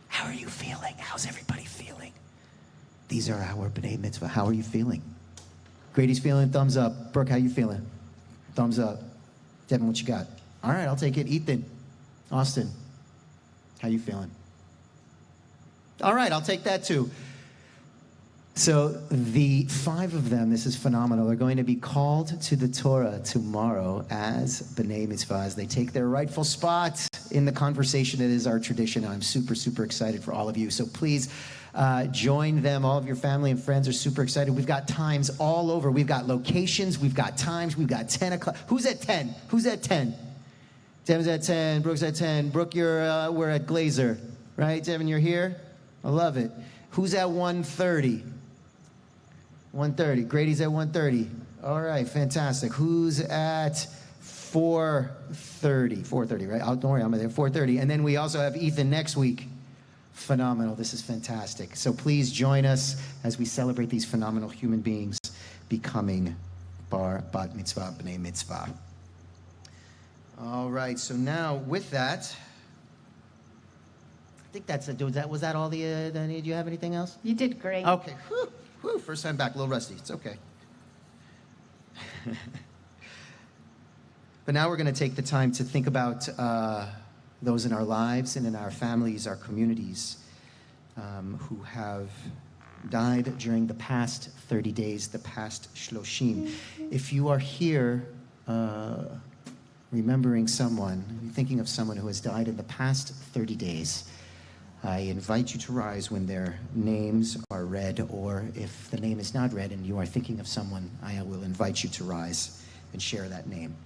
How are you feeling? How's everybody feeling? These are our B'nai Mitzvah. How are you feeling? Grady's feeling thumbs up. Brooke, how you feeling? Thumbs up. Devin, what you got? All right, I'll take it. Ethan. Austin. How you feeling? All right, I'll take that too. So the 5 of them, this is phenomenal, are going to be called to the Torah tomorrow as B'nai Mitzvah, as they take their rightful spot in the conversation that is our tradition. I'm super, super excited for all of you. So please join them. All of your family and friends are super excited. We've got times all over. We've got locations. We've got times. We've got 10 o'clock. Who's at 10? Who's at 10? Devin's at 10. Brooke's at 10. Brooke, we're at Glazer. Right, Devin, you're here? I love it. Who's at 1:30? 1:30. Grady's at 1:30. All right, fantastic. Who's at 4:30? 4:30, right? Don't worry, I'm there. 4:30. And then we also have Ethan next week. Phenomenal. This is fantastic. So please join us as we celebrate these phenomenal human beings becoming bat mitzvah, b'nai mitzvah. All right. So now with that, I think that's it. Was that all the? Did you have anything else? You did great. Okay. Whew. First time back, a little rusty. It's okay. But now we're going to take the time to think about those in our lives and in our families, our communities, who have died during the past 30 days, the past shloshim. If you are here remembering someone, thinking of someone who has died in the past 30 days, I invite you to rise when their names are read, or if the name is not read and you are thinking of someone, I will invite you to rise and share that name.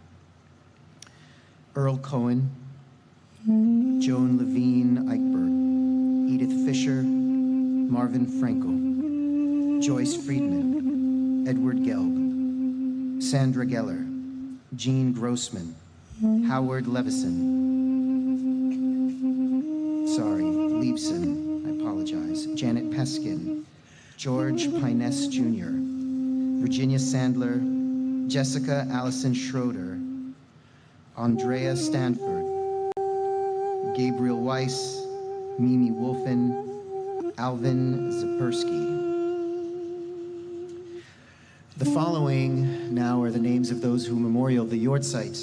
Earl Cohen, Joan Levine Eichberg, Edith Fisher, Marvin Frankel, Joyce Friedman, Edward Gelb, Sandra Geller, Jean Grossman, Howard Levison, Leibson, I apologize, Janet Peskin, George Pines Jr., Virginia Sandler, Jessica Allison Schroeder, Andrea Stanford, Gabriel Weiss, Mimi Wolfen, Alvin Zapersky. The following now are the names of those who memorial the yahrzeit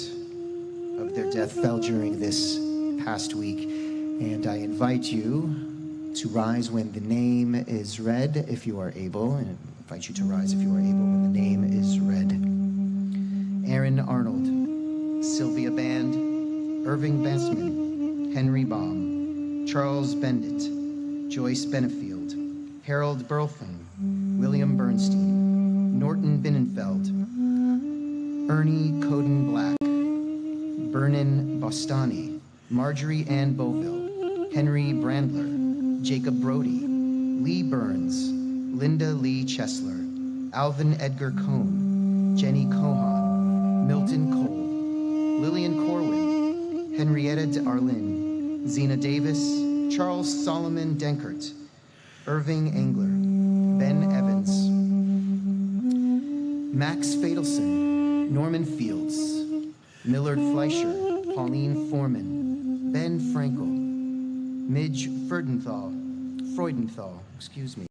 of their death fell during this past week. And I invite you to rise when the name is read, if you are able. And I invite you to rise if you are able when the name is read. Aaron Arnold, Sylvia Band, Irving Bassman, Henry Baum, Charles Bendit, Joyce Benefield, Harold Burlfing, William Bernstein, Norton Binnenfeld, Ernie Coden Black, Vernon Bostani, Marjorie Ann Boville, Henry Brandler, Jacob Brody, Lee Burns, Linda Lee Chesler, Alvin Edgar Cohn, Jenny Cohan, Milton Cole, Lillian Corwin, Henrietta d'Arlin, Zena Davis, Charles Solomon Denkert, Irving Engler, Ben Evans, Max Fadelson, Norman Fields, Millard Fleischer, Pauline Foreman, Ben Frankel, Midge Freudenthal,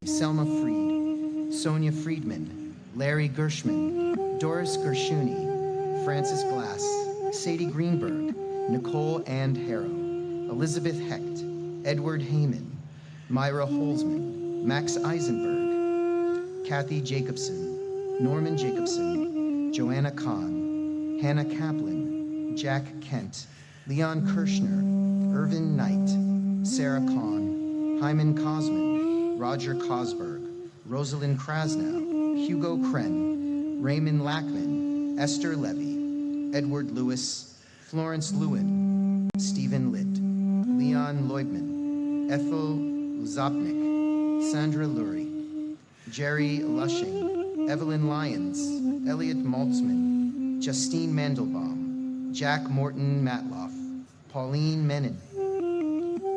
Selma Freed, Sonia Friedman, Larry Gershman, Doris Gershuni, Francis Glass, Sadie Greenberg, Nicole Ann Harrow, Elizabeth Hecht, Edward Heyman, Myra Holzman, Max Eisenberg, Kathy Jacobson, Norman Jacobson, Joanna Kahn, Hannah Kaplan, Jack Kent, Leon Kirshner, Irvin Knight, Sarah Kahn, Hyman Kosman, Roger Cosberg, Rosalind Krasnow, Hugo Kren, Raymond Lackman, Esther Levy, Edward Lewis, Florence Lewin, Stephen Litt, Leon Leubman, Ethel Zapnik, Sandra Lurie, Jerry Lushing, Evelyn Lyons, Elliot Maltzman, Justine Mandelbaum, Jack Morton Matloff, Pauline Menon,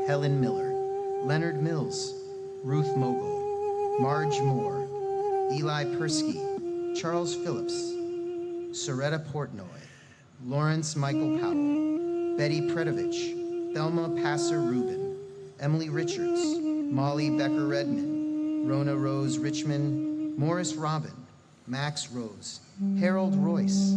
Helen Miller, Leonard Mills, Ruth Mogul, Marge Moore, Eli Persky, Charles Phillips, Soretta Portnoy, Lawrence Michael Powell, Betty Predovich, Thelma Passer Rubin, Emily Richards, Molly Becker Redman, Rona Rose Richmond, Morris Robin, Max Rose, Harold Royce,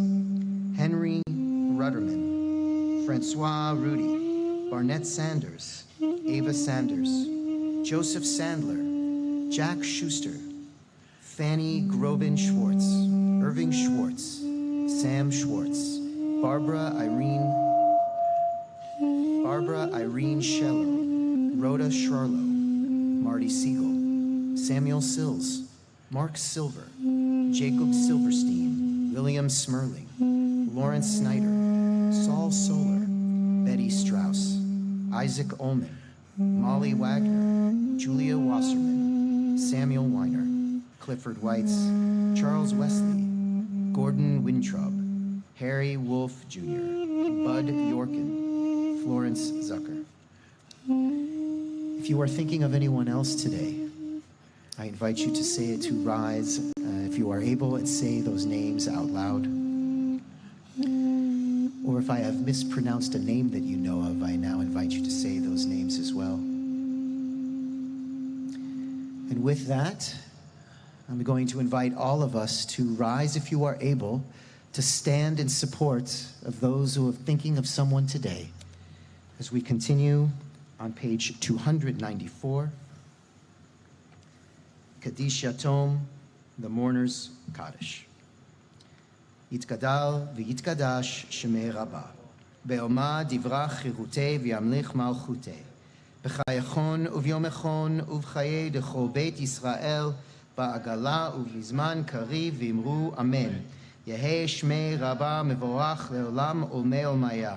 Henry Rudderman, Francois Rudy, Barnett Sanders, Ava Sanders, Joseph Sandler, Jack Schuster, Fanny Grobin Schwartz, Irving Schwartz, Sam Schwartz, Barbara Irene Shello, Rhoda Sharlow, Marty Siegel, Samuel Sills, Mark Silver, Jacob Silverstein, William Smerling, Lawrence Snyder, Saul Solar, Betty Strauss, Isaac Ullman, Molly Wagner, Julia Wasserman, Samuel Weiner, Clifford Weitz, Charles Wesley, Gordon Wintraub, Harry Wolf Jr., Bud Yorkin, Florence Zucker. If you are thinking of anyone else today, I invite you to say it to rise, if you are able, and say those names out loud. Or if I have mispronounced a name that you know of, I now invite you to say those names as well. And with that, I'm going to invite all of us to rise, if you are able, to stand in support of those who are thinking of someone today, as we continue on page 294, Kaddish Yatom, the Mourner's Kaddish. יתגדל ויתקדש שמי רבה, בעלמא דברה חירותי וימליך מלכותי, בחייכון וביומכון ובחיי דכל בית ישראל, בעגלה ובזמן קריב ואמרו אמן. יהא שמי רבה מבורך לעולם עולמי עולמיה.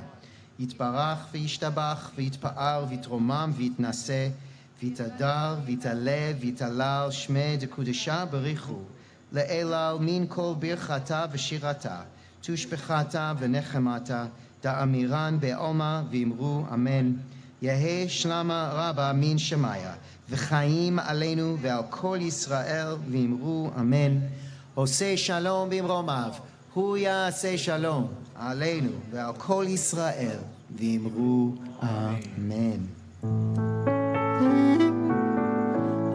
יתברך וישתבח ויתפאר ויתרומם ויתנשא, ויתהדר ויתעלה ויתהלל שמי דקודשה בריחו, לאלל מן כל ברכתה ושירתה, תושבחתה ונחמתה, דאמירן בעלמא ואמרו אמן. יהא שלמה רבה מן שמיה, וחיים עלינו ועל כל ישראל ואמרו אמן. עושה שלום במרומיו, הוא יעשה שלום עלינו ועל כל ישראל ואמרו אמן.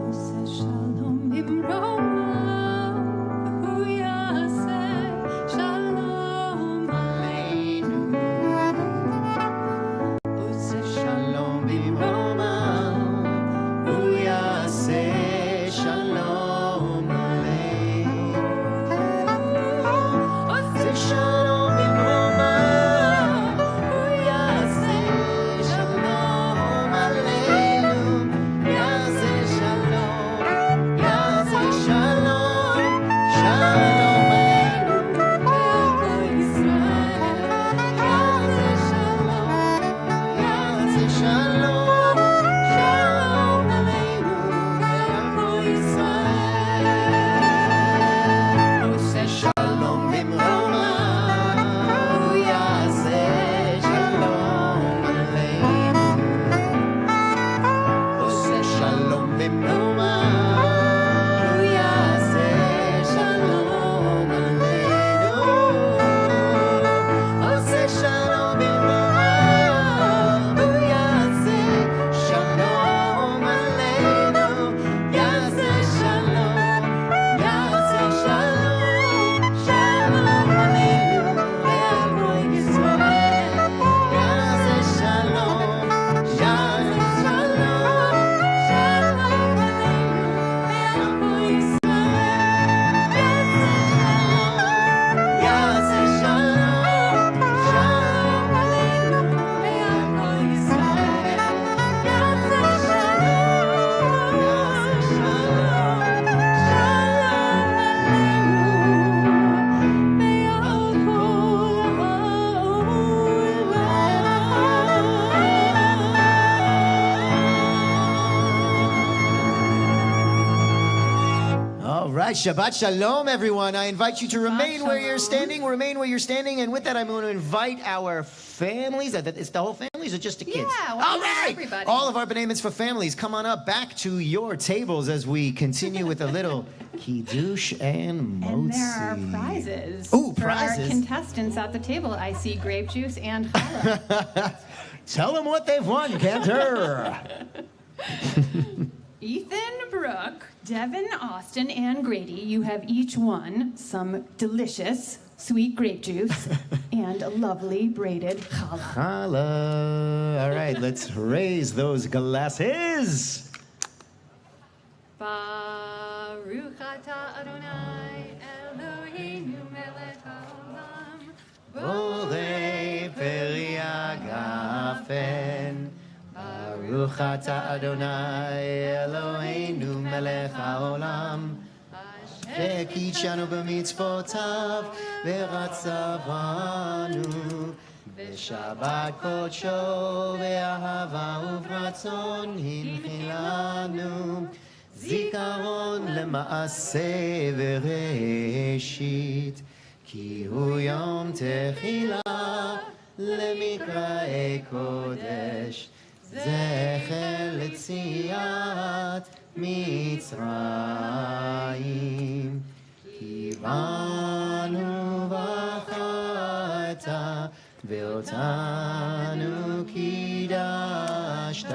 עושה שלום במרומיו, הוא יעשה שלום עלינו. עושה שלום במרומיו, הוא יעשה שלום עלינו. עושה שלום במרומיו, הוא יעשה שלום עלינו. יעשה שלום, יעשה שלום. All right, Shabbat Shalom, everyone. I invite you to remain where you're standing. Remain where you're standing. And with that, I'm going to invite our families. Is the whole families or just the kids? Yeah, all right. everybody. All of our B'nai Mitzvah families, come on up back to your tables as we continue with a little Kiddush and Motzi. And there are prizes. Ooh, for prizes. our contestants at the table. I see grape juice and challah. Tell them what they've won, Cantor. Ethan, Brooke, Devin, Austin, and Grady, you have each won some delicious sweet grape juice and a lovely braided challah. Challah. All right, let's raise those glasses. Baruch atah Adonai Eloheinu melech haolam. Borei peri hagafen. Baruch atah Adonai Eloheinu melech haolam. שקידשנו במצוותיו ורצבנו בשבת קודשו באהבה וברצון הנחילנו זיכרון למעשה וראשית כי הוא יום תחילה למקראי קודש זכר ליציאת מצרים כי בנו בחרת ואותנו קידשת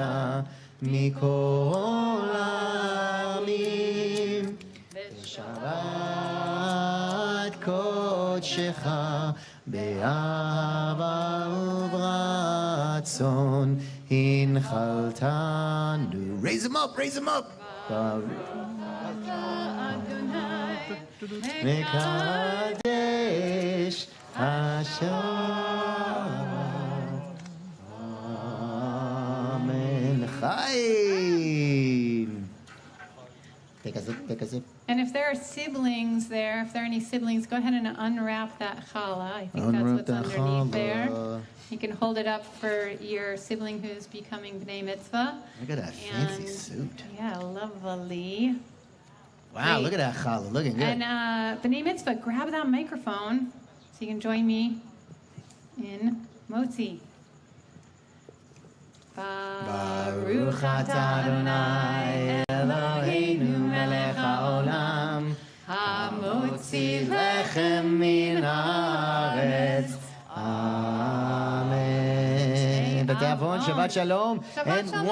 מכל העמים בשבת קודשך באהבה וברצון הנחלתנו. Raise them up, raise them up. מקדש השבת. אמן. חיים. Take a sip, take a sip. And if there are siblings there, if there are any siblings, go ahead and unwrap that challah. I think Unwrap that's what's that underneath challah. there. You can hold it up for your sibling who's becoming B'nai Mitzvah. Look at that fancy suit. Yeah, lovely. Wow, Great. look at that challah, looking good. And B'nai Mitzvah, grab that microphone so you can join me in Motzi. Baruch atah Adonai Eloheinu melech haolam hamotzi lechem min haaretz. Amen. B'tavon, Shabbat Shalom. Shabbat And Shalom.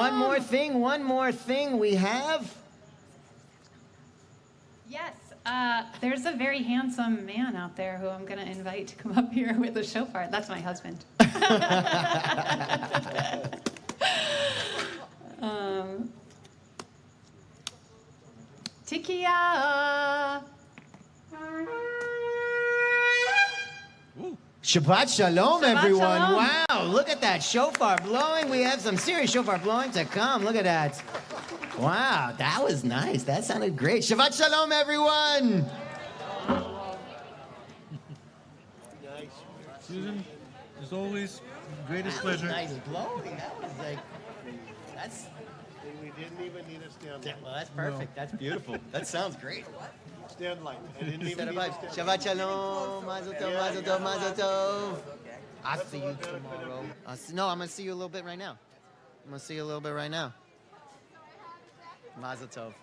one more thing we have. Yes, there's a very handsome man out there who I'm going to invite to come up here with a shofar. That's my husband. Tikiya. Shabbat Shalom, Shabbat everyone. Shalom. Wow, look at that shofar blowing. We have some serious shofar blowing to come. Look at that. Wow, that was nice. That sounded great. Shabbat Shalom, everyone. Nice. Susan, as always, greatest That was pleasure. nice blowing. That was like, that's, We didn't even need to stand light. well, that's perfect. That's beautiful. That sounds great. Stand light. I didn't even need to stand Shabbat Shalom. Mazel tov, mazel tov, mazel tov. I'll see you tomorrow. No, I'm going to see you a little bit right now. I'm going to see you a little bit right now. Mazel tov.